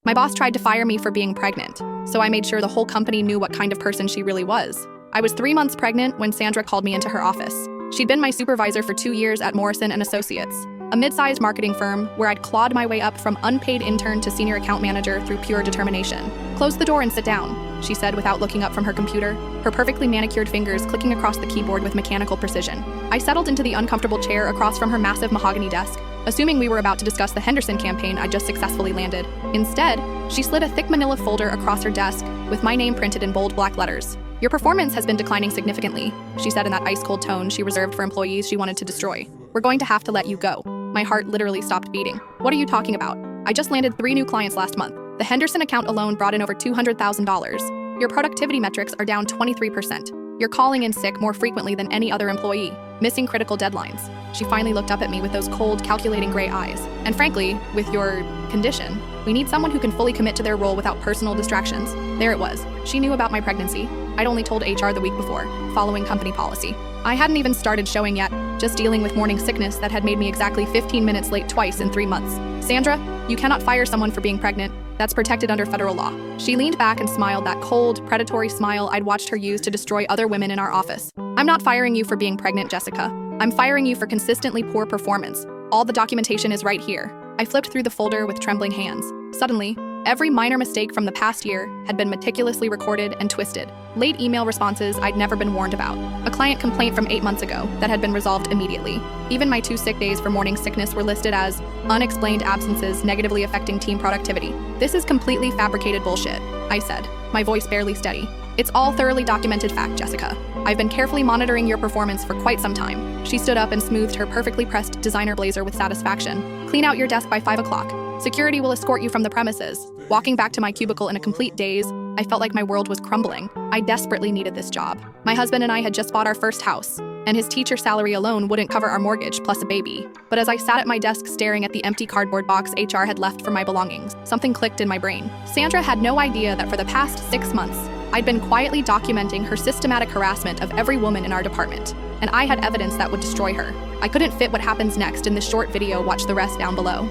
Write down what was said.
My boss tried to fire me for being pregnant, so I made sure the whole company knew what kind of person she really was. I was 3 months pregnant when Sandra called me into her office. She'd been my supervisor for 2 years at Morrison & Associates, a mid-sized marketing firm where I'd clawed my way up from unpaid intern to senior account manager through pure determination. "Close the door and sit down," she said without looking up from her computer, her perfectly manicured fingers clicking across the keyboard with mechanical precision. I settled into the uncomfortable chair across from her massive mahogany desk, assuming we were about to discuss the Henderson campaign I'd just successfully landed. Instead, she slid a thick manila folder across her desk with my name printed in bold black letters. "Your performance has been declining significantly," she said in that ice-cold tone she reserved for employees she wanted to destroy. "We're going to have to let you go." My heart literally stopped beating. "What are you talking about? I just landed 3 new clients last month. The Henderson account alone brought in over $200,000. Your productivity metrics are down 23%. You're calling in sick more frequently than any other employee, missing critical deadlines." She finally looked up at me with those cold, calculating gray eyes. "And frankly, with your condition, we need someone who can fully commit to their role without personal distractions." There it was. She knew about my pregnancy. I'd only told HR the week before, following company policy. I hadn't even started showing yet, just dealing with morning sickness that had made me exactly 15 minutes late twice in 3 months. "Sandra, you cannot fire someone for being pregnant. That's protected under federal law." She leaned back and smiled that cold, predatory smile I'd watched her use to destroy other women in our office. "I'm not firing you for being pregnant, Jessica. I'm firing you for consistently poor performance. All the documentation is right here." I flipped through the folder with trembling hands. Suddenly, every minor mistake from the past year had been meticulously recorded and twisted. Late email responses I'd never been warned about. A client complaint from 8 months ago that had been resolved immediately. Even my 2 sick days for morning sickness were listed as unexplained absences negatively affecting team productivity. "This is completely fabricated bullshit," I said, my voice barely steady. "It's all thoroughly documented fact, Jessica. I've been carefully monitoring your performance for quite some time." She stood up and smoothed her perfectly pressed designer blazer with satisfaction. "Clean out your desk by 5 o'clock. Security will escort you from the premises." Walking back to my cubicle in a complete daze, I felt like my world was crumbling. I desperately needed this job. My husband and I had just bought our first house, and his teacher salary alone wouldn't cover our mortgage plus a baby. But as I sat at my desk staring at the empty cardboard box HR had left for my belongings, something clicked in my brain. Sandra had no idea that for the past 6 months, I'd been quietly documenting her systematic harassment of every woman in our department, and I had evidence that would destroy her. I couldn't fit what happens next in this short video. Watch the rest down below.